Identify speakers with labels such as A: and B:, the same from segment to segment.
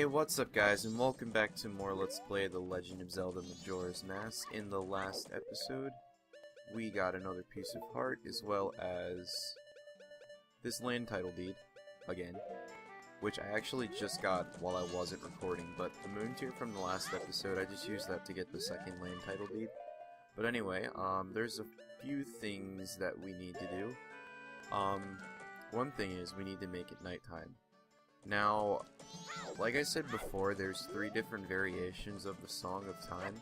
A: Hey, what's up guys, and welcome back to more Let's Play The Legend of Zelda Majora's Mask. In the last episode, we got another piece of heart, as well as this land title deed, again, which I actually just got while I wasn't recording, but the moon tier from the last episode, I just used that to get the second land title deed. But anyway, there's a few things that we need to do. One thing is, we need to make it nighttime. Now, like I said before, there's 3 different variations of the Song of Time.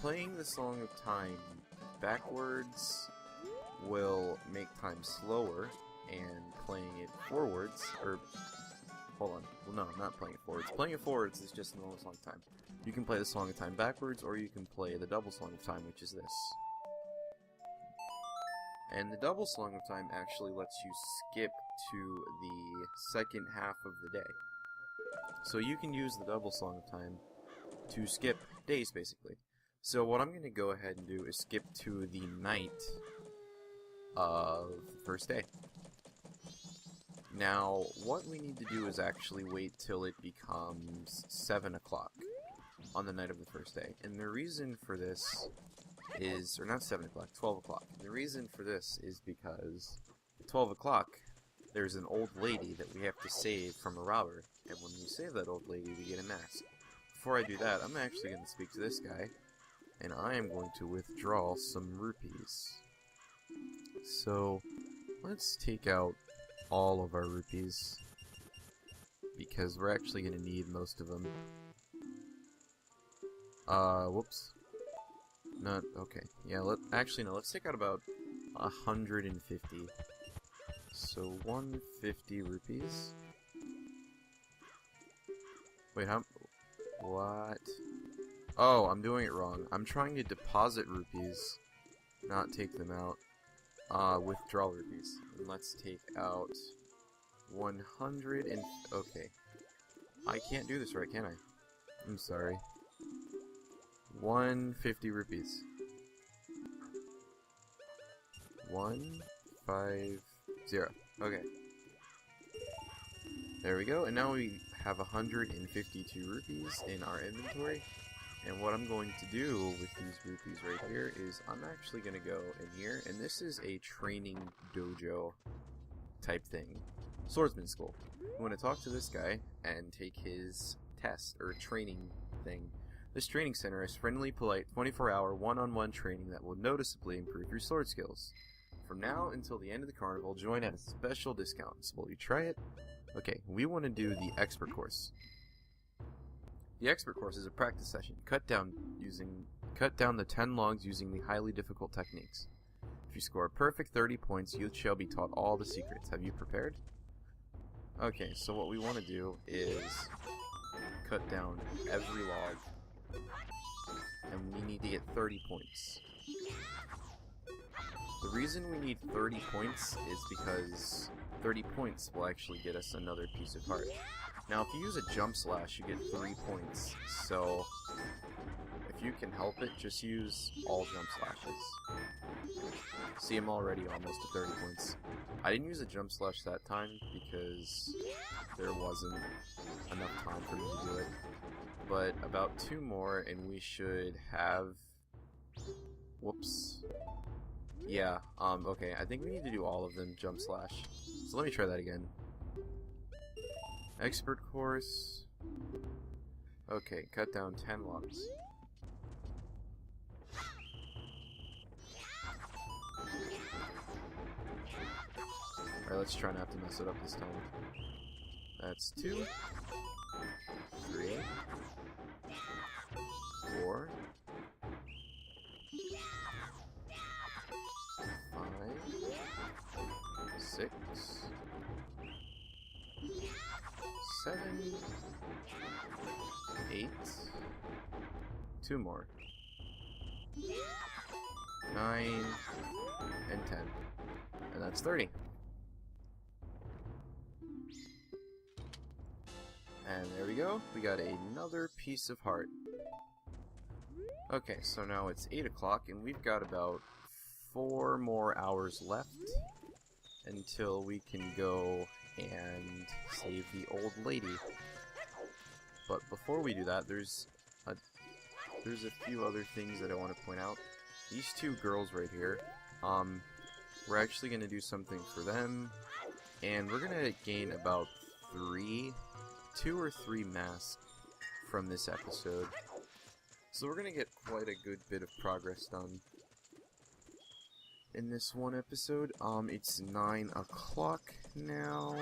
A: Playing the Song of Time backwards will make time slower, and playing it forwards, or, hold on, well no, I'm not playing it forwards. Playing it forwards is just a normal Song of Time. You can play the Song of Time backwards, or you can play the double Song of Time, which is this. And the double Song of Time actually lets you skip to the second half of the day. So you can use the double Song of Time to skip days, basically. So what I'm going to go ahead and do is skip to the night of the first day. Now, what we need to do is actually wait till it becomes 7 o'clock on the night of the first day. And the reason for this is, or not 7 o'clock, 12 o'clock. And the reason for this is because at 12 o'clock, there's an old lady that we have to save from a robber. And when we save that old lady, we get a mask. Before I do that, I'm actually going to speak to this guy. And I am going to withdraw some rupees. So, let's take out all of our rupees, because we're actually going to need most of them. Whoops. Not, okay. Yeah, actually no, let's take out about 150. So, 150 rupees. Wait, how? What? Oh, I'm doing it wrong. I'm trying to deposit rupees, not take them out. Withdraw rupees. And let's take out 100 and... okay. I can't do this right, can I? I'm sorry. 150 rupees. 150. Okay. There we go, and now we have 152 rupees in our inventory. And what I'm going to do with these rupees right here is I'm actually going to go in here, and this is a training dojo type thing. Swordsman school. I'm going to talk to this guy and take his test, or training thing. This training center is friendly, polite, 24-hour, one-on-one training that will noticeably improve your sword skills. From now until the end of the carnival, join at a special discount. So will you try it? Okay, we want to do the expert course. The expert course is a practice session. Cut down the 10 logs using the highly difficult techniques. If you score a perfect 30 points, you shall be taught all the secrets. Have you prepared? Okay, so what we want to do is cut down every log, and we need to get 30 points. The reason we need 30 points is because 30 points will actually get us another piece of heart. Now, if you use a jump slash, you get 3 points, so if you can help it, just use all jump slashes. See, I'm already almost at 30 points. I didn't use a jump slash that time because there wasn't enough time for me to do it. But about 2 more, and we should have... whoops. Yeah, okay, I think we need to do all of them jump slash. So let me try that again. Expert course. Okay, cut down 10 logs. Alright, let's try not to mess it up this time. That's 2, 3, 4, 5, 6, 7, 8, 2 more, 9, and 10. And that's 30. And there we go, we got another piece of heart. Okay, so now it's 8 o'clock, and we've got about 4 more hours left until we can go and save the old lady. But before we do that, there's a few other things that I want to point out. These two girls right here, we're actually going to do something for them, and we're going to gain about 2 or 3 masks from this episode. So we're going to get quite a good bit of progress done in this one episode. It's 9 o'clock now,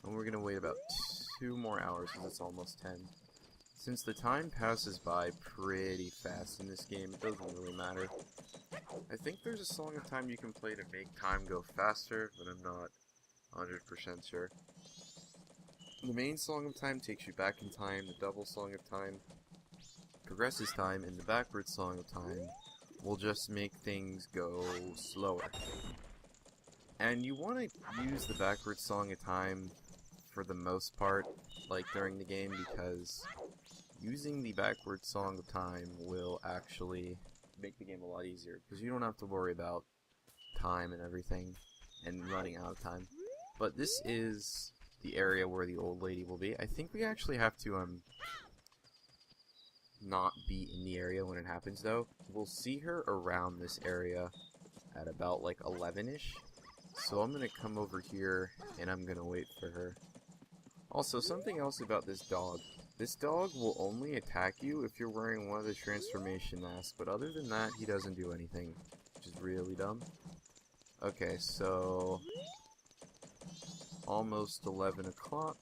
A: and we're going to wait about 2 more hours because it's almost 10. Since the time passes by pretty fast in this game, it doesn't really matter. I think there's a Song of Time you can play to make time go faster, but I'm not 100% sure. The main Song of Time takes you back in time, the double Song of Time progresses time, and the backwards Song of Time will just make things go slower. And you want to use the backwards Song of Time for the most part, like during the game, because using the backwards Song of Time will actually make the game a lot easier, because you don't have to worry about time and everything, and running out of time. But this is the area where the old lady will be. I think we actually have to, not be in the area when it happens, though. We'll see her around this area at about, like, 11-ish. So I'm gonna come over here, and I'm gonna wait for her. Also, something else about this dog. This dog will only attack you if you're wearing one of the transformation masks, but other than that, he doesn't do anything, which is really dumb. Okay, so almost 11 o'clock.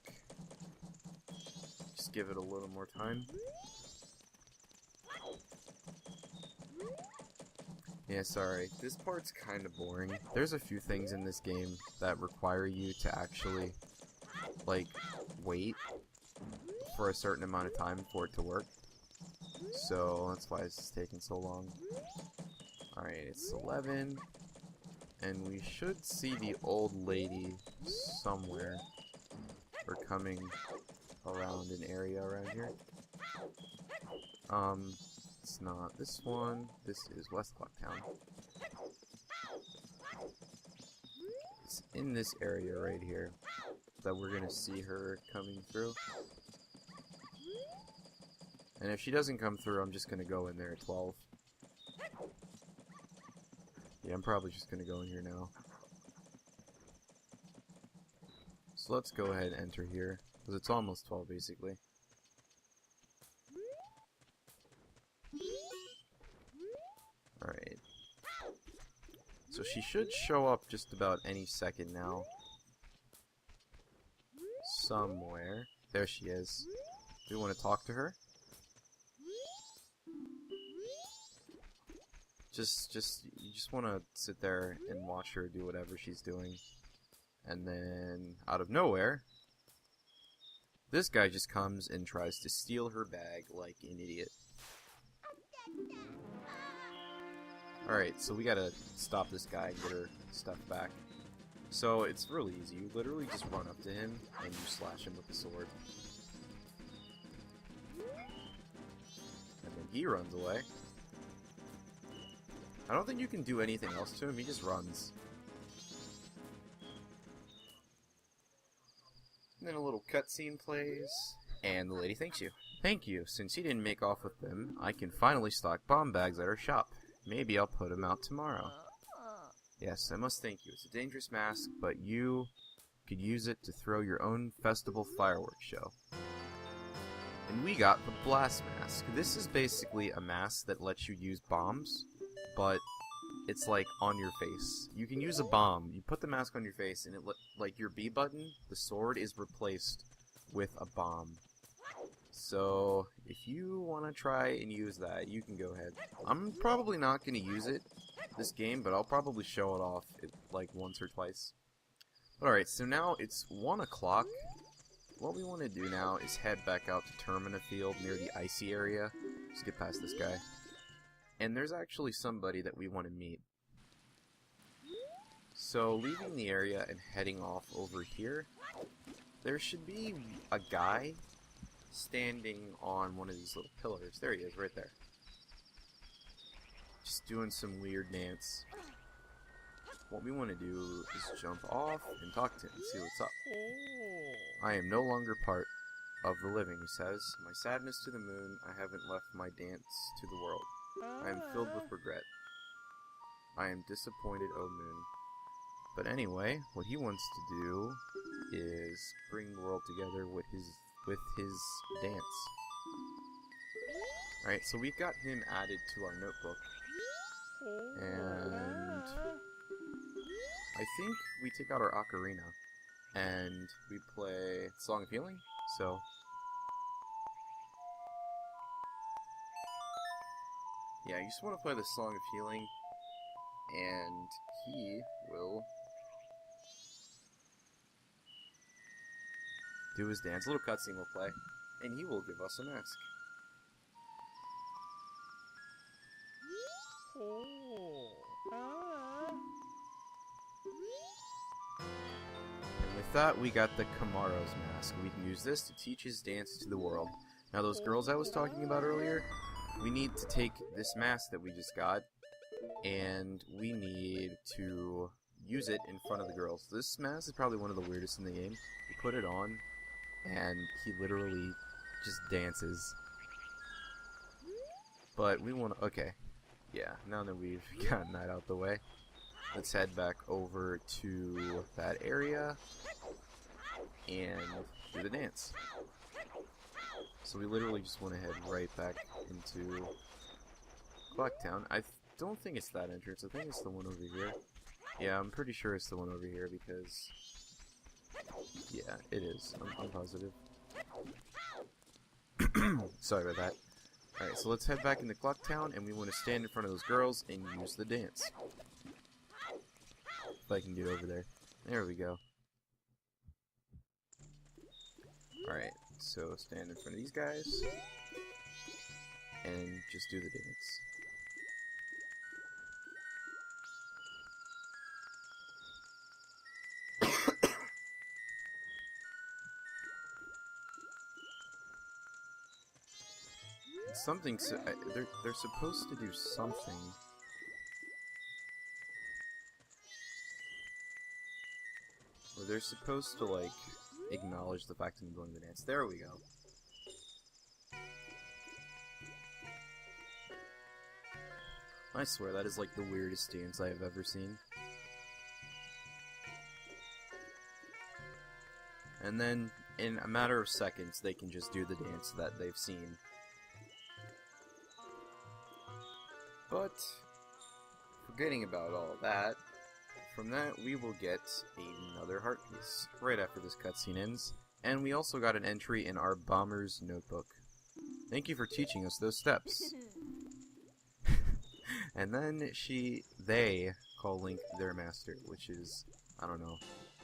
A: Just give it a little more time. Yeah, sorry. This part's kind of boring. There's a few things in this game that require you to actually, like, wait for a certain amount of time for it to work. So that's why it's taking so long. Alright, it's 11. And we should see the old lady somewhere. Or coming around an area around here. It's not this one. This is West Clocktown. It's in this area right here that we're gonna see her coming through. And if she doesn't come through, I'm just gonna go in there at 12. Yeah, I'm probably just gonna go in here now. So let's go ahead and enter here, because it's almost 12 basically. Alright. So she should show up just about any second now. Somewhere. There she is. Do you want to talk to her? You just want to sit there and watch her do whatever she's doing. And then, out of nowhere, this guy just comes and tries to steal her bag like an idiot. Alright, so we gotta stop this guy and get her stuff back. So it's really easy. You literally just run up to him and you slash him with the sword. And then he runs away. I don't think you can do anything else to him, he just runs. And then a little cutscene plays, and the lady thanks you. Thank you. Since you didn't make off with them, I can finally stock bomb bags at our shop. Maybe I'll put them out tomorrow. Yes, I must thank you. It's a dangerous mask, but you could use it to throw your own festival fireworks show. And we got the blast mask. This is basically a mask that lets you use bombs, but it's like on your face. You can use a bomb. You put the mask on your face, and it like your B button, the sword is replaced with a bomb. So if you want to try and use that, you can go ahead. I'm probably not going to use it this game, but I'll probably show it off like once or twice. Alright, so now it's 1 o'clock. What we want to do now is head back out to Termina field near the icy area. Just get past this guy. And there's actually somebody that we want to meet. So leaving the area and heading off over here, there should be a guy standing on one of these little pillars. There he is, right there. Just doing some weird dance. What we want to do is jump off and talk to him and see what's up. I am no longer part of the living, he says. My sadness to the moon, I haven't left my dance to the world. I am filled with regret. I am disappointed, O moon. But anyway, what he wants to do is bring the world together with his dance. Alright, so we've got him added to our notebook. And I think we take out our ocarina and we play Song of Healing. So yeah, you just want to play the Song of Healing, and he will do his dance. A little cutscene will play, and he will give us a mask. And with that, we got the Kamaro's mask. We can use this to teach his dance to the world. Now, those girls I was talking about earlier, we need to take this mask that we just got, and we need to use it in front of the girls. This mask is probably one of the weirdest in the game. You put it on, and he literally just dances. But we want to... Okay. Yeah, now that we've gotten that out the way, let's head back over to that area and do the dance. So we literally just want to head right back into Clocktown. I don't think it's that entrance. I think it's the one over here. Yeah, I'm pretty sure it's the one over here because... Yeah, it is. I'm positive. Sorry about that. Alright, so let's head back into Clocktown, and we want to stand in front of those girls and use the dance. If I can get over there. There we go. Alright, so stand in front of these guys, and just do the dance. Something, they're supposed to do something. Or they're supposed to, like, acknowledge the fact that I'm doing the dance. There we go. I swear, that is, like, the weirdest dance I have ever seen. And then, in a matter of seconds, they can just do the dance that they've seen. But, forgetting about all that, from that we will get another heart piece right after this cutscene ends. And we also got an entry in our Bomber's notebook. Thank you for teaching us those steps. And then they call Link their master, which is, I don't know,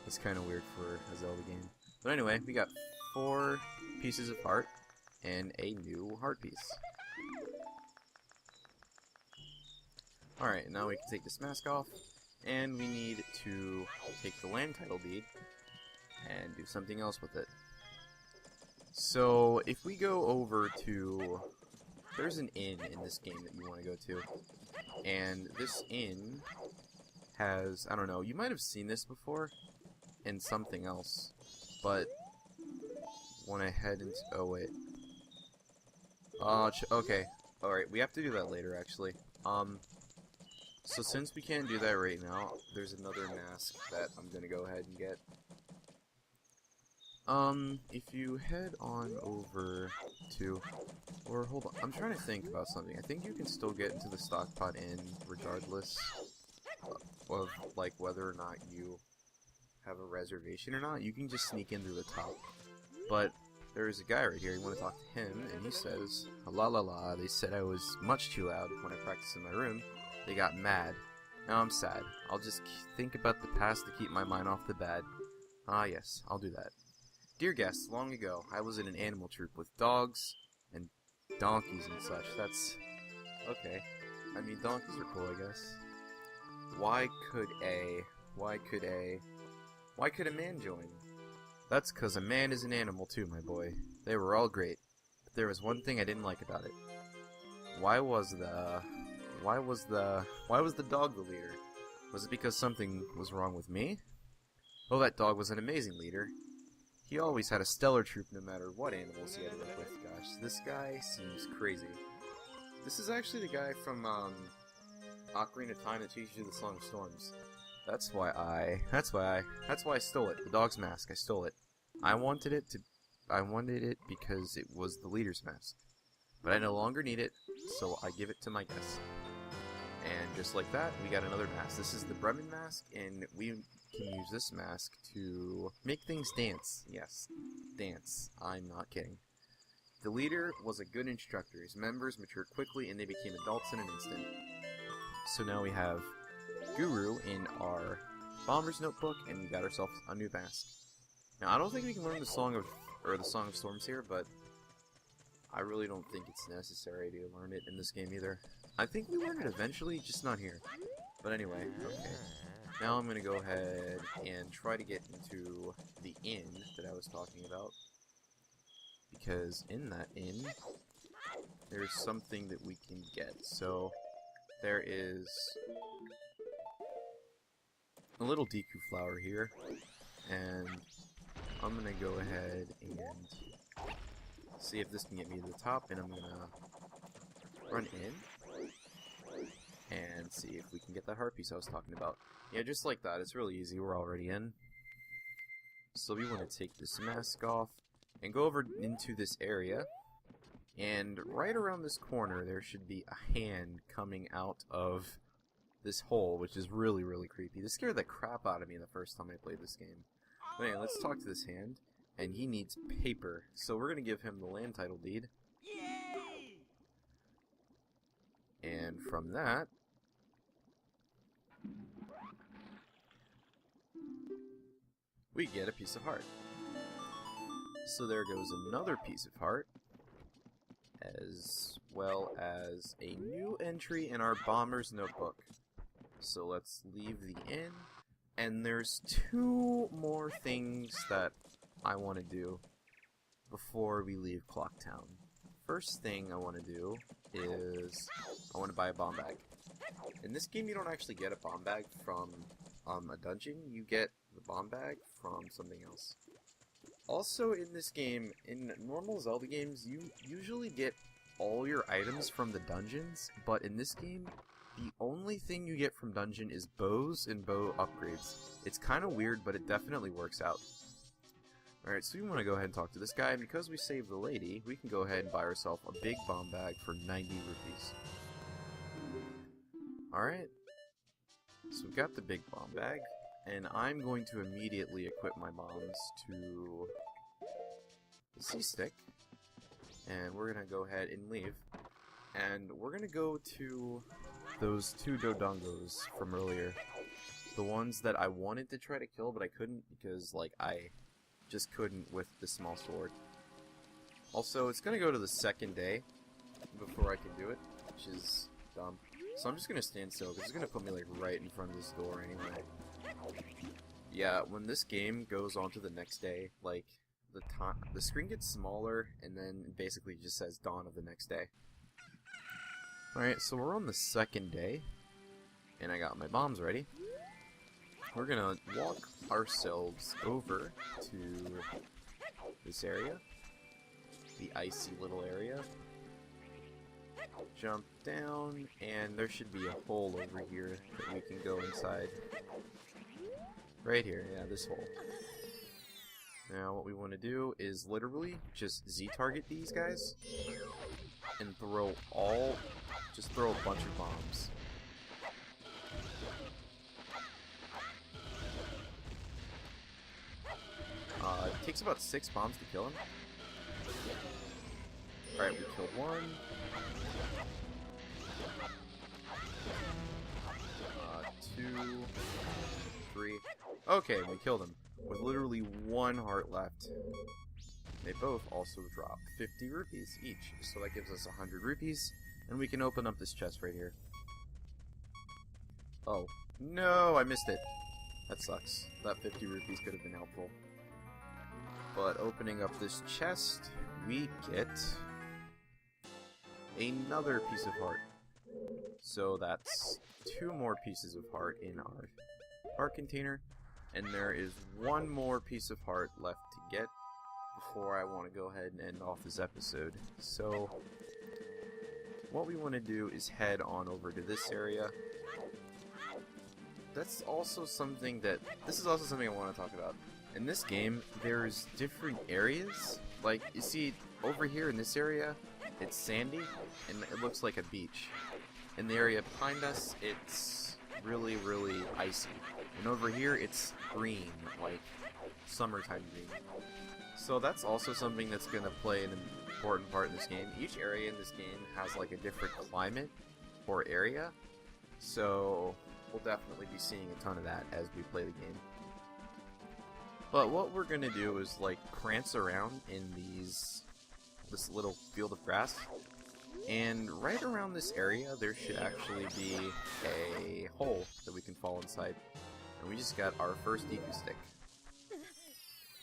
A: it's kind of weird for a Zelda game. But anyway, we got 4 pieces of heart and a new heart piece. Alright, now we can take this mask off, and we need to take the land title bead and do something else with it. So, if we go over to... There's an inn in this game that you want to go to, and this inn has... I don't know, you might have seen this before in something else, but want to head into... Oh, wait. Okay. Alright, we have to do that later, actually. So since we can't do that right now, there's another mask that I'm gonna go ahead and get. If you head on over to... Or, hold on, I'm trying to think about something. I think you can still get into the Stockpot Inn regardless of, like, whether or not you have a reservation or not. You can just sneak in through the top. But there's a guy right here, you want to talk to him, and he says, la la la, they said I was much too loud when I practiced in my room. They got mad. Now I'm sad. I'll just think about the past to keep my mind off the bad. Ah yes, I'll do that. Dear guests, long ago, I was in an animal troupe with dogs and donkeys and such. That's... okay. I mean, donkeys are cool, I guess. Why could a man join? That's 'cause a man is an animal too, my boy. They were all great. But there was one thing I didn't like about it. Why was the dog the leader? Was it because something was wrong with me? Oh, that dog was an amazing leader. He always had a stellar troop no matter what animals he had to work with. Gosh, this guy seems crazy. This is actually the guy from Ocarina of Time that teaches you the Song of Storms. That's why I stole it. The dog's mask. I stole it. I wanted it because it was the leader's mask. But I no longer need it, so I give it to my guest. And just like that, we got another mask. This is the Bremen mask, and we can use this mask to make things dance. Yes, dance. I'm not kidding. The leader was a good instructor. His members matured quickly, and they became adults in an instant. So now we have Guru in our Bomber's Notebook, and we got ourselves a new mask. Now, I don't think we can learn the Song of Storms here, but I really don't think it's necessary to learn it in this game either. I think we learn it eventually, just not here. But anyway, okay. Now I'm going to go ahead and try to get into the inn that I was talking about. Because in that inn, there's something that we can get. So, there is a little Deku flower here. And I'm going to go ahead and see if this can get me to the top. And I'm going to run in and see if we can get that heart piece I was talking about. Yeah, just like that. It's really easy. We're already in. So we want to take this mask off and go over into this area. And right around this corner, there should be a hand coming out of this hole, which is really, really creepy. This scared the crap out of me the first time I played this game. But anyway, let's talk to this hand. And he needs paper. So we're going to give him the land title deed. And from that, we get a piece of heart. So there goes another piece of heart, as well as a new entry in our Bomber's Notebook. So let's leave the inn, and there's two more things that I want to do before we leave Clocktown. First thing I want to do is I want to buy a bomb bag. In this game, you don't actually get a bomb bag from a dungeon. You get the bomb bag from something else. Also, in this game, in normal Zelda games, you usually get all your items from the dungeons, but in this game, the only thing you get from dungeon is bows and bow upgrades. It's kind of weird, but it definitely works out. Alright, so we want to go ahead and talk to this guy, and because we saved the lady, we can go ahead and buy ourselves a big bomb bag for 90 rupees. Alright, so we've got the big bomb bag, and I'm going to immediately equip my bombs to the C-stick, and we're going to go ahead and leave. And we're going to go to those two Dodongos from earlier. The ones that I wanted to try to kill, but I couldn't because, like, I just couldn't with the small sword. Also, it's going to go to the second day before I can do it, which is dumb. So I'm just going to stand still, because it's going to put me, like, right in front of this door anyway. Yeah, when this game goes on to the next day, like, the screen gets smaller, and then it basically just says dawn of the next day. Alright, so we're on the second day, and I got my bombs ready. We're gonna walk ourselves over to this area, the icy little area. Jump down, and there should be a hole over here that we can go inside. Right here, yeah, this hole. Now what we want to do is literally just Z-target these guys and just throw a bunch of bombs. It takes about 6 bombs to kill him. Alright, we killed one. 2, 3. Okay, we killed him with literally 1 heart left. They both also drop 50 rupees each, so that gives us 100 rupees, and we can open up this chest right here. Oh, no, I missed it. That sucks. That 50 rupees could have been helpful. But opening up this chest, we get another piece of heart. So that's 2 more pieces of heart in our heart container. And there is one more piece of heart left to get before I want to go ahead and end off this episode. So, what we want to do is head on over to this area. This is also something I want to talk about. In this game, there's different areas. Like, you see, over here in this area, it's sandy, and it looks like a beach. In the area behind us, it's really, really icy. And over here, it's green, like summertime green. So that's also something that's going to play an important part in this game. Each area in this game has like a different climate or area. So we'll definitely be seeing a ton of that as we play the game. But what we're going to do is like prance around in this little field of grass. And right around this area, there should actually be a hole that we can fall inside. And we just got our first Deku stick.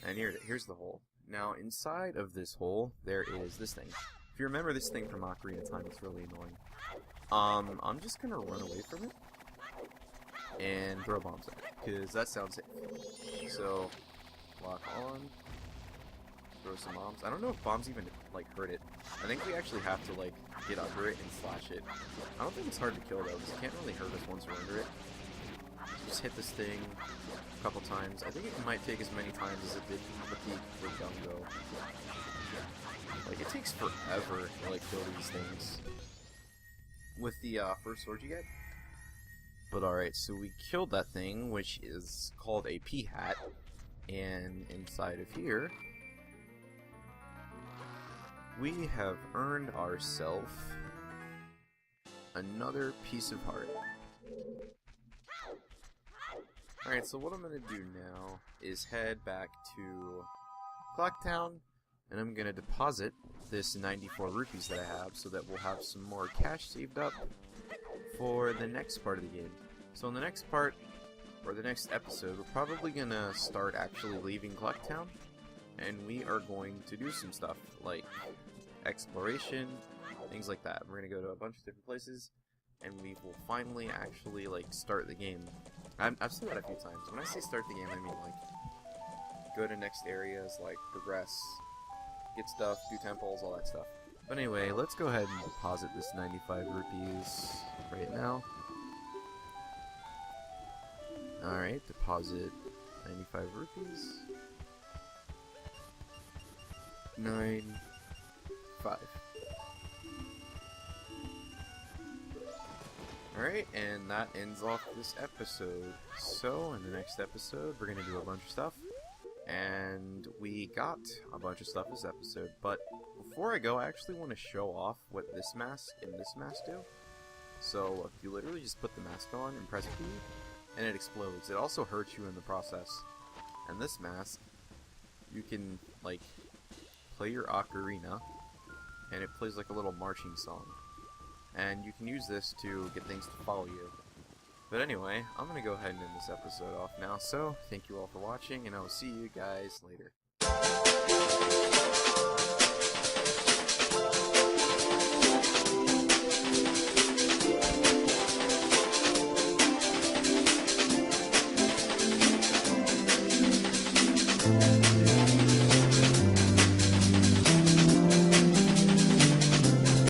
A: And here's the hole. Now, inside of this hole, there is this thing. If you remember this thing from Ocarina of Time, it's really annoying. I'm just gonna run away from it and throw bombs at it, because that sounds safe. So, lock on. Throw some bombs. I don't know if bombs even, like, hurt it. I think we actually have to, like, get under it and slash it. I don't think it's hard to kill, though, because it can't really hurt us once we're under it. Just hit this thing a couple times. I think it might take as many times as it did with the Gungo. Like, it takes forever to, like, kill these things with the first sword you get. But alright, so we killed that thing, which is called a P-Hat. And inside of here, we have earned ourselves another piece of heart. Alright, so what I'm going to do now is head back to Clocktown, and I'm going to deposit this 94 rupees that I have so that we'll have some more cash saved up for the next part of the game. So in the next part, or the next episode, we're probably going to start actually leaving Clocktown, and we are going to do some stuff like exploration, things like that. We're going to go to a bunch of different places, and we will finally actually like start the game. I've said that a few times. When I say start the game, I mean like go to next areas, like progress, get stuff, do temples, all that stuff. But anyway, let's go ahead and deposit this 95 rupees right now. Alright, deposit 95 rupees. 95. Alright, and that ends off this episode. So, in the next episode, we're going to do a bunch of stuff. And we got a bunch of stuff this episode. But before I go, I actually want to show off what this mask and this mask do. So, if you literally just put the mask on and press P, and it explodes. It also hurts you in the process. And this mask, you can, like, play your ocarina, and it plays like a little marching song. And you can use this to get things to follow you. But anyway, I'm going to go ahead and end this episode off now. So, thank you all for watching, and I will see you guys later.